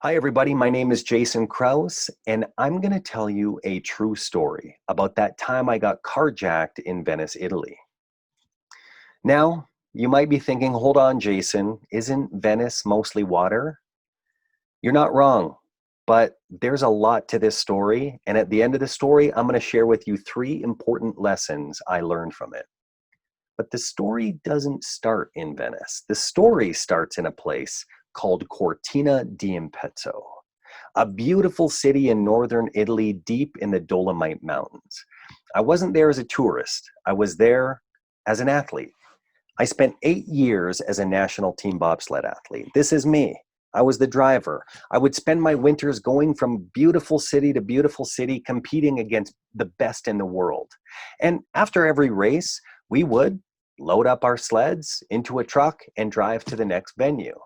Hi, everybody. My name is Jayson Krause, and I'm going to tell you a true story about that time I got carjacked in Venice, Italy. Now, you might be thinking, hold on, Jayson, isn't Venice mostly water? You're not wrong, but there's a lot to this story. And at the end of the story, I'm going to share with you three important lessons I learned from it. But the story doesn't start in Venice. The story starts in a place called Cortina d'Ampezzo, a beautiful city in northern Italy deep in the Dolomite Mountains. I wasn't there as a tourist. I was there as an athlete. I spent 8 years as a national team bobsled athlete. This is me. I was the driver. I would spend my winters going from beautiful city to beautiful city, competing against the best in the world. And after every race, we would load up our sleds into a truck and drive to the next venue.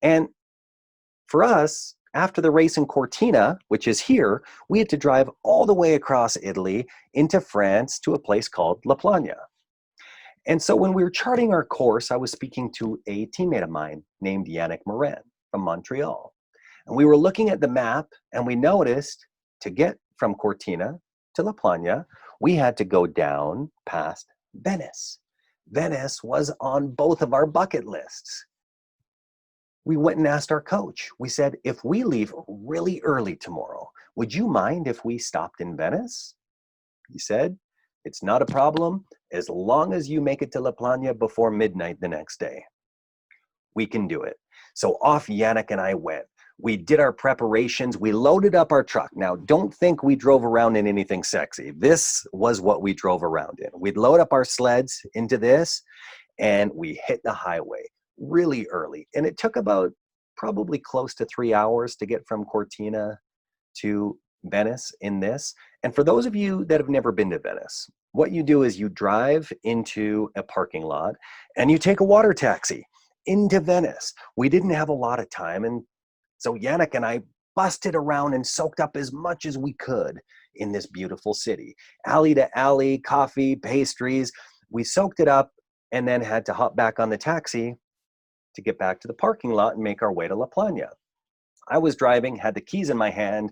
And for us, after the race in Cortina, which is here, we had to drive all the way across Italy into France to a place called La Plana. And so when we were charting our course, I was speaking to a teammate of mine named Yannick Morin from Montreal. And we were looking at the map and we noticed to get from Cortina to La Plana, we had to go down past Venice. Venice was on both of our bucket lists. We went and asked our coach. We said, if we leave really early tomorrow, would you mind if we stopped in Venice? He said, it's not a problem as long as you make it to La Plana before midnight the next day. We can do it. So off Yannick and I went. We did our preparations. We loaded up our truck. Now, don't think we drove around in anything sexy. This was what we drove around in. We'd load up our sleds into this and we hit the highway really early. And it took about probably close to 3 hours to get from Cortina to Venice in this. And for those of you that have never been to Venice, what you do is you drive into a parking lot and you take a water taxi into Venice. We didn't have a lot of time, and so Yannick and I busted around and soaked up as much as we could in this beautiful city. Alley to alley, coffee, pastries. We soaked it up and then had to hop back on the taxi to get back to the parking lot and make our way to La Plana. I was driving, had the keys in my hand.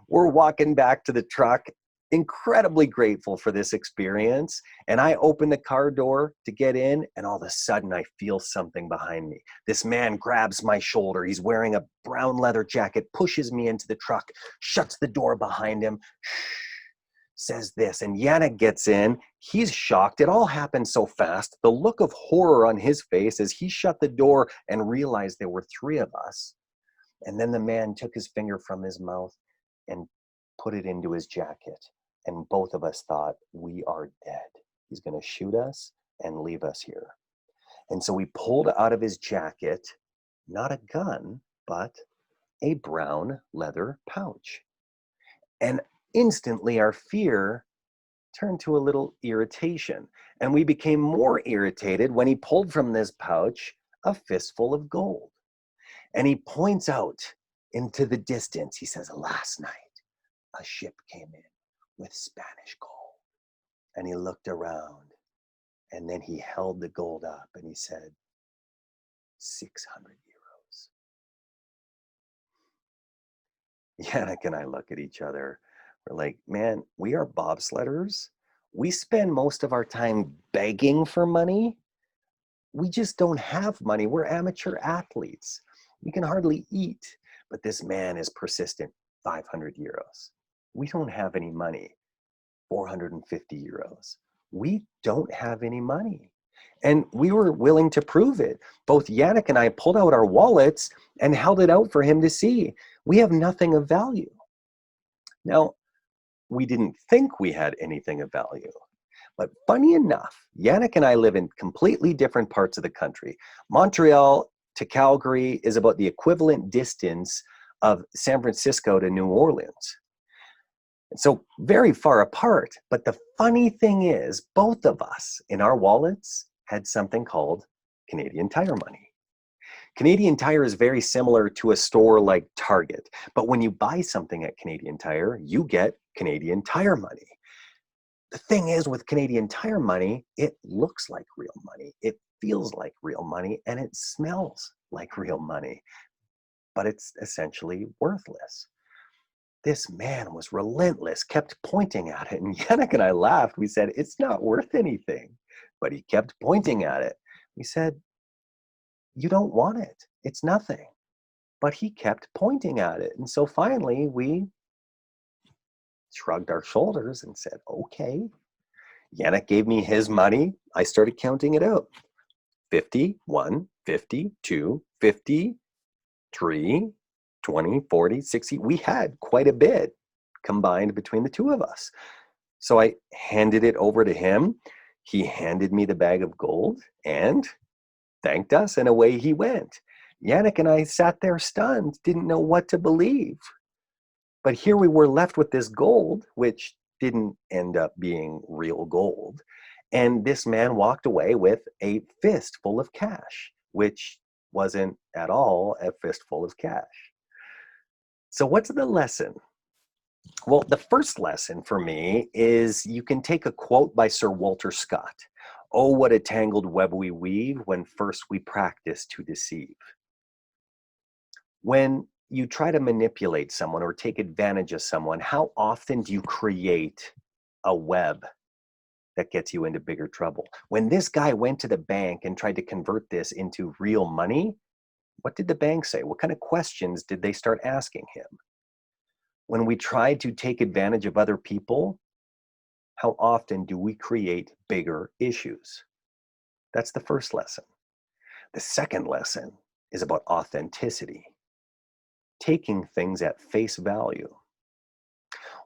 We're walking back to the truck, incredibly grateful for this experience. And I open the car door to get in, and all of a sudden I feel something behind me. This man grabs my shoulder. He's wearing a brown leather jacket, pushes me into the truck, shuts the door behind him, says this, and Yannick gets in. He's shocked. It all happened so fast. The look of horror on his face as he shut the door and realized there were three of us. And then the man took his finger from his mouth and put it into his jacket. And both of us thought, we are dead. He's going to shoot us and leave us here. And so we pulled out of his jacket, not a gun, but a brown leather pouch. And instantly our fear turned to a little irritation. And we became more irritated when he pulled from this pouch a fistful of gold. And he points out into the distance. He says, last night, a ship came in with Spanish gold. And he looked around and then he held the gold up and he said, 600 euros. Yannick and I look at each other. We're like, man, we are bobsledders. We spend most of our time begging for money. We just don't have money. We're amateur athletes. We can hardly eat, but this man is persistent. 500 euros. We don't have any money. 450 euros. We don't have any money. And we were willing to prove it. Both Yannick and I pulled out our wallets and held it out for him to see. We have nothing of value. Now, we didn't think we had anything of value. But funny enough, Yannick and I live in completely different parts of the country. Montreal to Calgary is about the equivalent distance of San Francisco to New Orleans. And so very far apart. But the funny thing is, both of us in our wallets had something called Canadian Tire money. Canadian Tire is very similar to a store like Target. But when you buy something at Canadian Tire, you get Canadian Tire money. The thing is, with Canadian Tire money, it looks like real money. It feels like real money, and it smells like real money. but it's essentially worthless. This man was relentless, kept pointing at it. And Yannick and I laughed. We said, it's not worth anything. But he kept pointing at it. We said, you don't want it. It's nothing. But he kept pointing at it. And so finally, we shrugged our shoulders and said, okay. Yannick gave me his money. I started counting it out. 51, 52, 53, 20, 40, 60. We had quite a bit combined between the two of us. So I handed it over to him. He handed me the bag of gold and thanked us, and away he went. Yannick and I sat there stunned, didn't know what to believe. But here we were left with this gold, which didn't end up being real gold. And this man walked away with a fistful of cash, which wasn't at all a fistful of cash. So what's the lesson? Well, the first lesson for me is you can take a quote by Sir Walter Scott. Oh, what a tangled web we weave when first we practice to deceive. When you try to manipulate someone or take advantage of someone, how often do you create a web that gets you into bigger trouble? When this guy went to the bank and tried to convert this into real money, what did the bank say? What kind of questions did they start asking him? When we try to take advantage of other people, how often do we create bigger issues? That's the first lesson. The second lesson is about authenticity. Taking things at face value.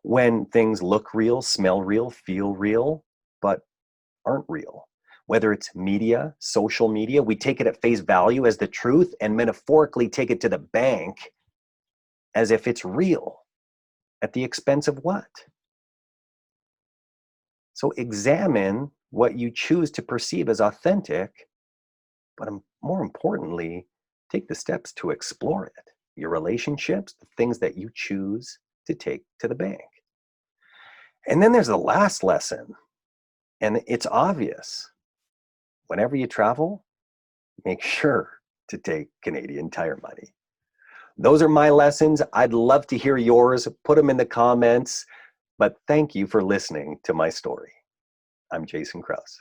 When things look real, smell real, feel real, but aren't real. Whether it's media, social media, we take it at face value as the truth and metaphorically take it to the bank as if it's real. At the expense of what? So examine what you choose to perceive as authentic, but more importantly, take the steps to explore it. Your relationships, the things that you choose to take to the bank. And then there's the last lesson, and it's obvious. Whenever you travel, make sure to take Canadian Tire money. Those are my lessons. I'd love to hear yours. Put them in the comments. But thank you for listening to my story. I'm Jayson Krause.